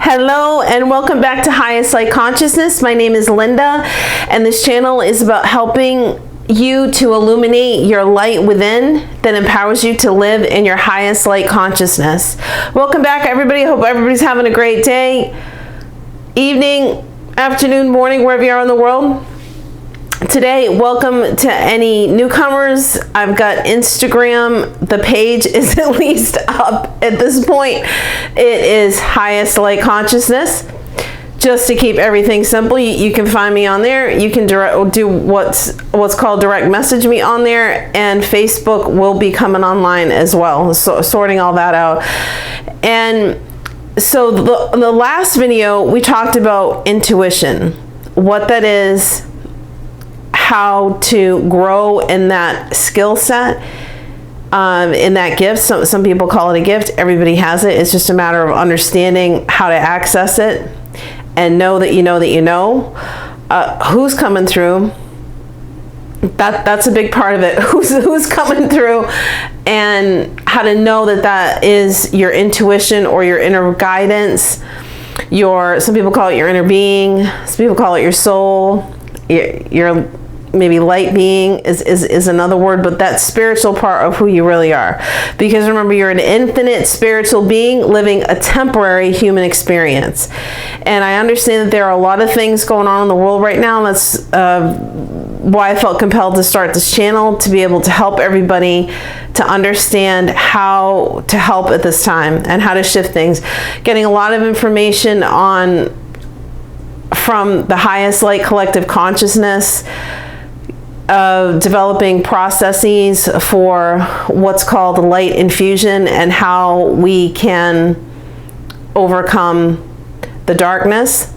Hello and welcome back to Highest Light Consciousness. My name is Linda and this channel is about helping you to illuminate your light within that empowers you to live in your highest light consciousness. Welcome back everybody. I hope everybody's having a great day, evening, afternoon, morning, wherever you are in the world. Today, welcome to any newcomers. I've got Instagram. The page is at least up at this point. It is Highest Light Consciousness. Just to keep everything simple, you can find me on there. You can do what's called direct message me on there, and Facebook will be coming online as well. So sorting all that out. And so the last video we talked about intuition, what that is, how to grow in that skill set, in that gift. Some people call it a gift. Everybody has it. It's just a matter of understanding how to access it and know that you know that you know. Who's coming through. That's a big part of it. Who's coming through, and how to know that that is your intuition or your inner guidance. Some people call it your inner being. Some people call it your soul. Your maybe light being is another word, but that spiritual part of who you really are. Because remember, you're an infinite spiritual being living a temporary human experience. And I understand that there are a lot of things going on in the world right now. That's why I felt compelled to start this channel, to be able to help everybody to understand how to help at this time and how to shift things. Getting a lot of information from the Highest Light Collective Consciousness, developing processes for what's called light infusion and how we can overcome the darkness.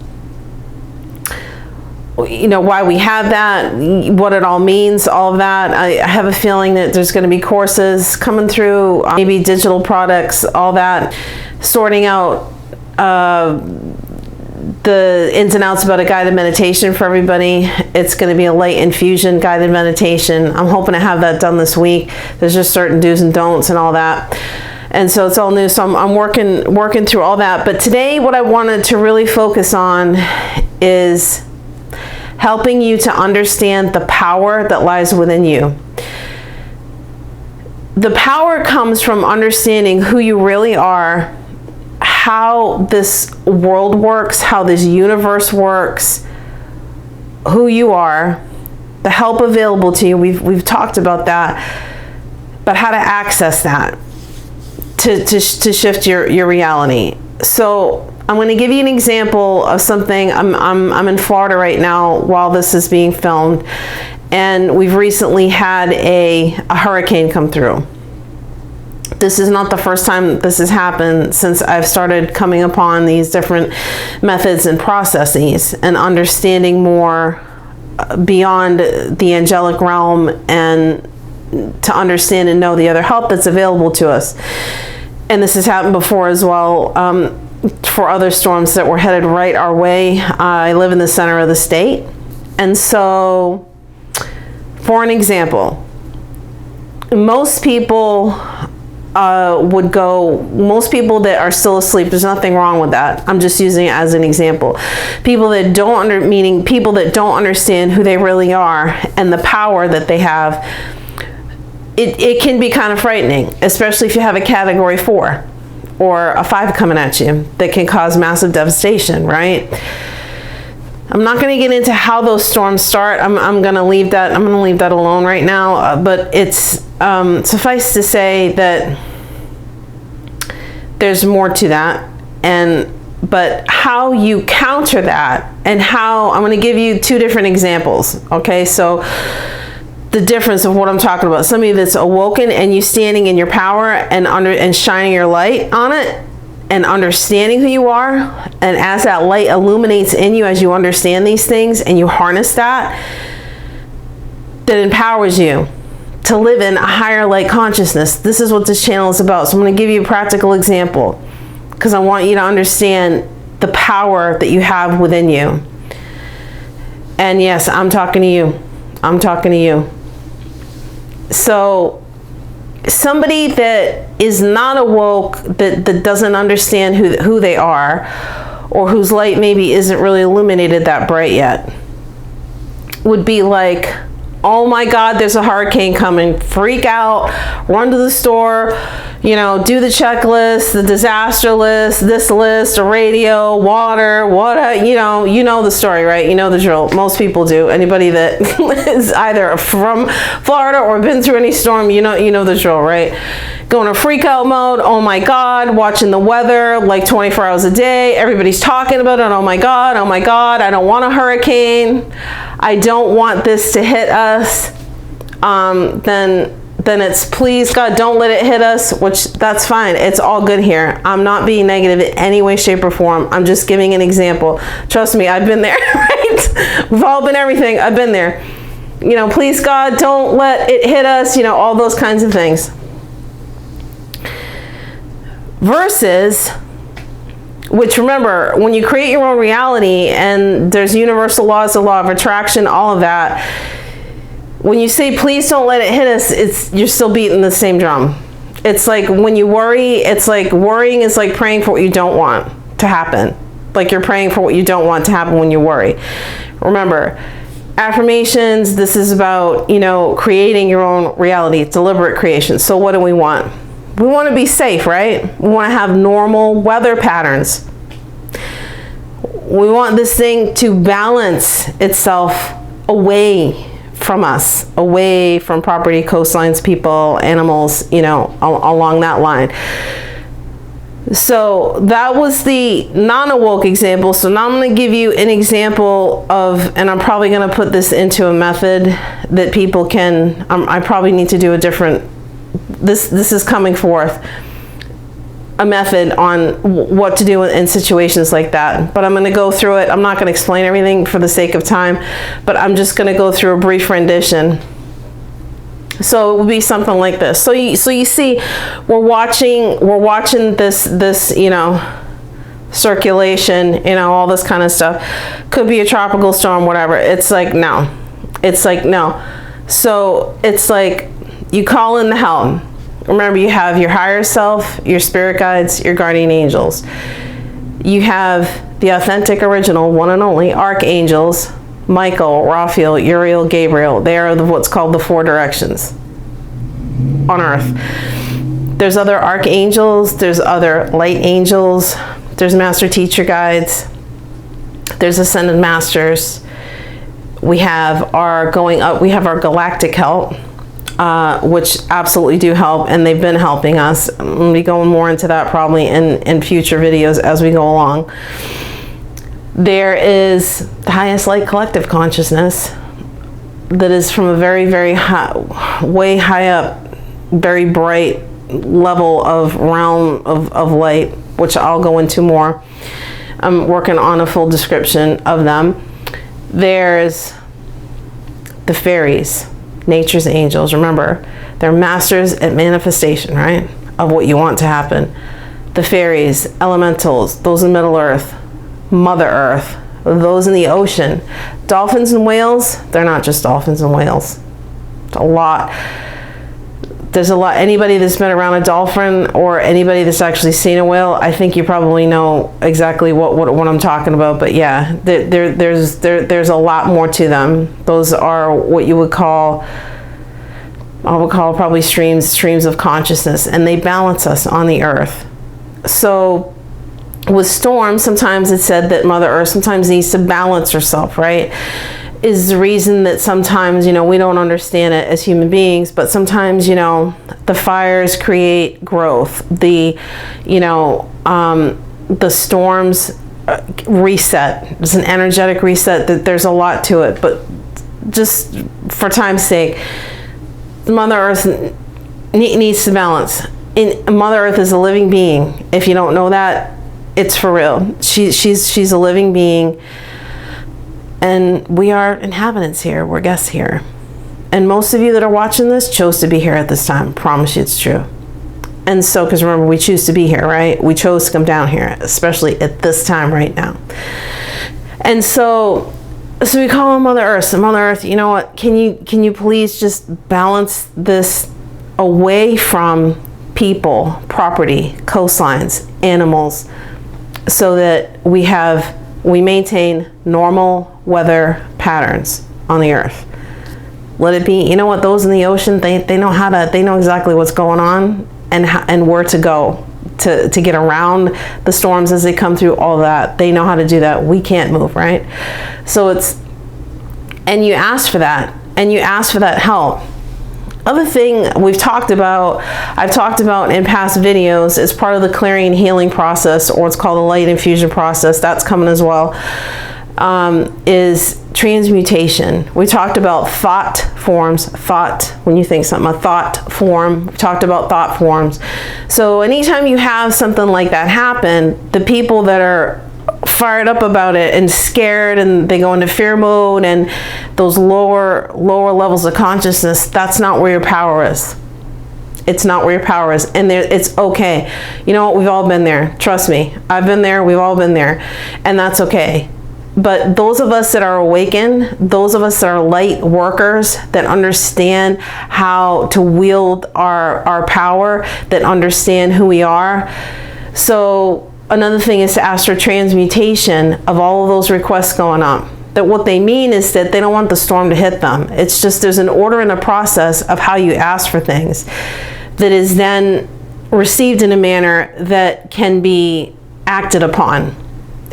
You know, why we have that, what it all means, all of that. I have a feeling that there's going to be courses coming through, maybe digital products, all that, sorting out the ins and outs about a guided meditation for everybody. It's going to be a light infusion guided meditation. I'm hoping to have that done this week. There's just certain do's and don'ts and all that. And so it's all new. So I'm working through all that. But today what I wanted to really focus on is helping you to understand the power that lies within you. The power comes from understanding who you really are, how this world works, how this universe works, who you are, the help available to you. We've talked about that, but how to access that to shift your reality. So I'm going to give you an example of something. I'm in Florida right now while this is being filmed, and we've recently had a hurricane come through. This is not the first time this has happened since I've started coming upon these different methods and processes and understanding more beyond the angelic realm, and to understand and know the other help that's available to us. And this has happened before as well, for other storms that were headed right our way. I live in the center of the state. And so, for an example, most people most people that are still asleep, there's nothing wrong with that. I'm just using it as an example. People that don't understand who they really are and the power that they have, it can be kind of frightening, especially if you have a category 4 or a 5 coming at you that can cause massive devastation, right? I'm not going to get into how those storms start. I'm going to leave that alone right now. But it's suffice to say that there's more to that, but how you counter that, and how I'm going to give you 2 different examples. Okay, so the difference of what I'm talking about. Somebody that's awoken and you standing in your power and shining your light on it, and understanding who you are, and as that light illuminates in you, as you understand these things and you harness that empowers you to live in a higher light consciousness. This is what this channel is about. So I'm going to give you a practical example, because I want you to understand the power that you have within you. And yes, I'm talking to you. I'm talking to you. So somebody that is not awoke, that doesn't understand who they are, or whose light maybe isn't really illuminated that bright yet, would be like, oh my God, there's a hurricane coming, freak out, run to the store, you know, do the checklist, the disaster list, this list, a radio, water, what, you know the story, right? You know the drill. Most people do. Anybody that is either from Florida or been through any storm, you know the drill, right? Going to freak out mode, oh my God, watching the weather like 24 hours a day. Everybody's talking about it, oh my God, I don't want a hurricane. I don't want this to hit us. Then it's, please God, don't let it hit us, which that's fine. It's all good here. I'm not being negative in any way, shape, or form. I'm just giving an example. Trust me, I've been there, right? We've all been everything. I've been there. You know, please God, don't let it hit us, you know, all those kinds of things. Versus, which remember, when you create your own reality and there's universal laws, the law of attraction, all of that, when you say, please don't let it hit us, you're still beating the same drum. It's like when you worry, it's like worrying is like praying for what you don't want to happen. Like you're praying for what you don't want to happen when you worry. Remember, affirmations, this is about, you know, creating your own reality, deliberate creation. So what do we want? We want to be safe, right? We want to have normal weather patterns. We want this thing to balance itself away from us, away from property, coastlines, people, animals, you know, along that line. So that was the non-awoke example. So now I'm going to give you an example of, and I'm probably going to put this into a method that people can, I probably need to do a different, this is coming forth, a method on what to do in situations like that. But I'm going to go through it. I'm not going to explain everything for the sake of time, but I'm just going to go through a brief rendition. So it will be something like this. So you see, we're watching this, you know, circulation, you know, all this kind of stuff. Could be a tropical storm, whatever. It's like, no. It's like, no. So it's like you call in the help. Remember, you have your higher self, your spirit guides, your guardian angels. You have the authentic, original, one and only archangels, Michael, Raphael, Uriel, Gabriel. They are what's called the four directions on earth. There's other archangels, there's other light angels, there's master teacher guides, there's ascended masters. We have our galactic help. Which absolutely do help, and they've been helping us. I'm going to be going more into that probably in future videos as we go along. There is the highest light collective consciousness that is from a very, very high, way high up, very bright level of realm of light, which I'll go into more. I'm working on a full description of them. There's the fairies, nature's angels. Remember, they're masters at manifestation, right, of what you want to happen. The fairies, elementals, those in Middle Earth, Mother Earth, those in the ocean. Dolphins and whales, they're not just dolphins and whales. It's a lot. There's a lot. Anybody that's been around a dolphin or anybody that's actually seen a whale, I think you probably know exactly what I'm talking about. But yeah, there's a lot more to them. Those are what you would call, I would call probably streams of consciousness, and they balance us on the earth. So with storms, sometimes it's said that Mother Earth sometimes needs to balance herself, right? Is the reason that sometimes, you know, we don't understand it as human beings, but sometimes, you know, the fires create growth. The, you know, the storms reset. It's an energetic reset. That there's a lot to it, but just for time's sake, Mother Earth needs to balance. Mother Earth is a living being. If you don't know that, it's for real. She's a living being. And we are inhabitants here. We're guests here. And most of you that are watching this chose to be here at this time. I promise you it's true. And so, because remember, we choose to be here, right? We chose to come down here, especially at this time right now. And so we call on Mother Earth. So Mother Earth, you know what? Can you please just balance this away from people, property, coastlines, animals, so that we maintain normal weather patterns on the earth. Let it be, you know what, those in the ocean, they know exactly what's going on and where to go to get around the storms as they come through, all that. They know how to do that. We can't move, right? So and you ask for that, and you ask for that help. Other thing I've talked about in past videos is part of the clearing and healing process, or it's called the light infusion process. That's coming as well. Is transmutation. We talked about thought forms. When you think something, a thought form. We talked about thought forms. So anytime you have something like that happen, the people that are fired up about it and scared, and they go into fear mode and those lower levels of consciousness, that's not where your power is. It's not where your power is, and it's okay. You know what? We've all been there. Trust me. I've been there. We've all been there, and that's okay. But those of us that are awakened, those of us that are light workers, that understand how to wield our power, that understand who we are. So another thing is to ask for transmutation of all of those requests going up. That what they mean is that they don't want the storm to hit them. It's just there's an order and a process of how you ask for things that is then received in a manner that can be acted upon,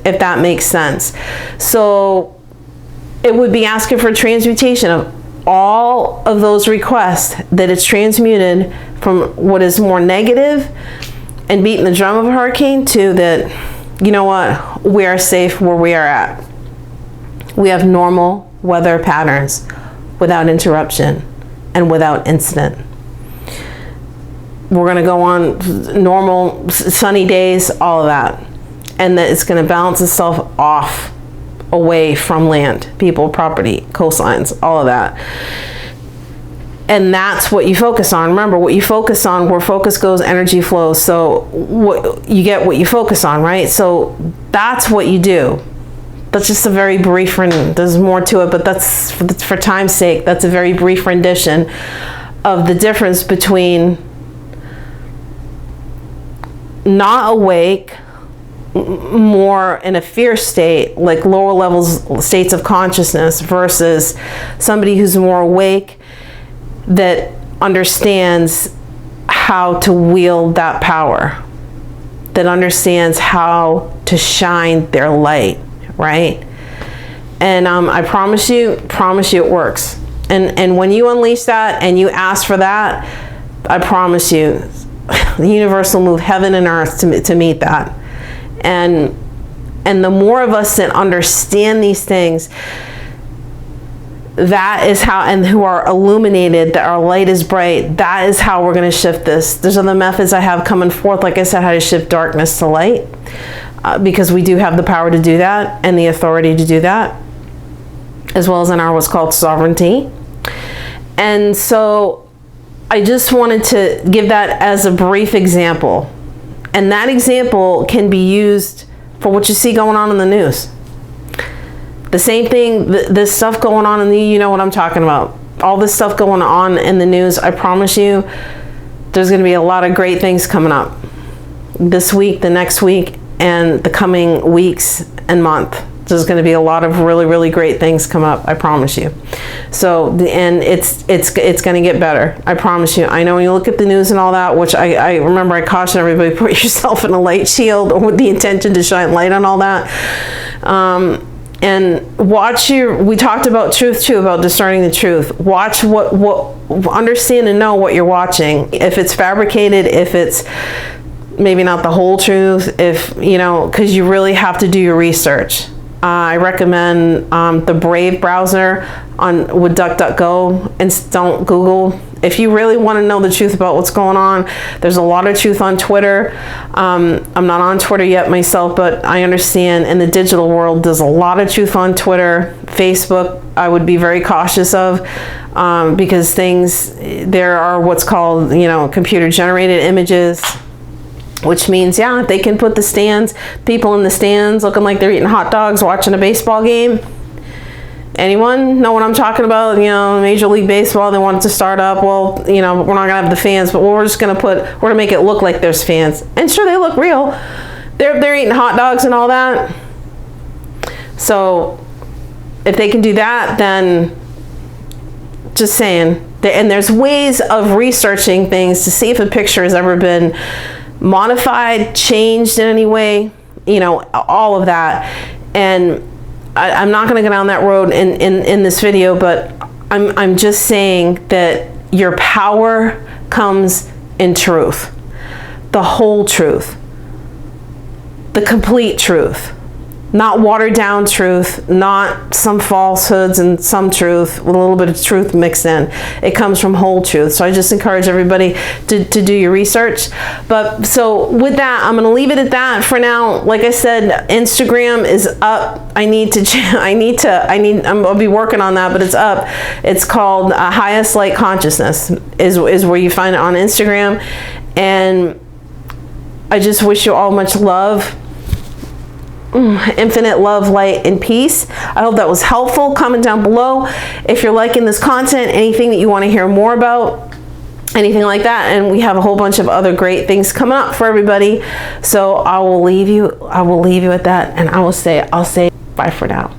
if that makes sense. So it would be asking for transmutation of all of those requests, that it's transmuted from what is more negative and beating the drum of a hurricane to that, you know what, we are safe where we are at. We have normal weather patterns without interruption and without incident. We're going to go on normal sunny days, all of that. And that it's going to balance itself off away from land, people, property, coastlines, all of that. And that's what you focus on. Remember, what you focus on, where focus goes, energy flows. So you get what you focus on, right? So that's what you do. That's just a very brief, there's more to it, but that's for time's sake, that's a very brief rendition of the difference between not awake, more in a fear state, like lower levels, states of consciousness, versus somebody who's more awake, that understands how to wield that power, that understands how to shine their light, right? And I promise you it works. And when you unleash that and you ask for that, I promise you, the universe will move heaven and earth to meet that. And the more of us that understand these things, that is how, and who are illuminated, that our light is bright, that is how we're going to shift this. There's other methods I have coming forth, like I said, how to shift darkness to light, because we do have the power to do that and the authority to do that, as well as in our what's called sovereignty. And so I just wanted to give that as a brief example. And that example can be used for what you see going on in the news. The same thing, this stuff going on in you know what I'm talking about. All this stuff going on in the news, I promise you, there's going to be a lot of great things coming up this week, the next week, and the coming weeks and month. There's going to be a lot of really, really great things come up, I promise you. So, and it's going to get better, I promise you. I know when you look at the news and all that, which I remember I caution everybody, put yourself in a light shield, or with the intention to shine light on all that. And watch we talked about truth too, about discerning the truth. Watch understand and know what you're watching. If it's fabricated, if it's maybe not the whole truth, if, you know, because you really have to do your research. I recommend the Brave browser with DuckDuckGo, and don't Google. If you really want to know the truth about what's going on, there's a lot of truth on Twitter. I'm not on Twitter yet myself, but I understand in the digital world, there's a lot of truth on Twitter. Facebook, I would be very cautious of, because there are what's called, you know, computer generated images, which means, yeah, they can put people in the stands looking like they're eating hot dogs watching a baseball game. Anyone know what I'm talking about? You know, Major League Baseball, they want it to start up. Well, you know, we're not gonna have the fans, but we're going to make it look like there's fans. And sure, they look real. they're eating hot dogs and all that. So if they can do that, then just saying. And there's ways of researching things to see if a picture has ever been modified, changed in any way, you know, all of that. And I'm not going to go down that road in this video, but I'm just saying that your power comes in truth, the whole truth, the complete truth. Not watered down truth, not some falsehoods and some truth with a little bit of truth mixed in. It comes from whole truth. So I just encourage everybody to do your research. But so with that, I'm going to leave it at that for now. Like I said, Instagram is up. I'll be working on that, but it's up. It's called Highest Light Consciousness is where you find it on Instagram. And I just wish you all much love. Infinite love, light, and peace. I hope that was helpful. Comment down below if you're liking this content, anything that you want to hear more about, anything like that. And we have a whole bunch of other great things coming up for everybody. So I will leave you at that, and I'll say bye for now.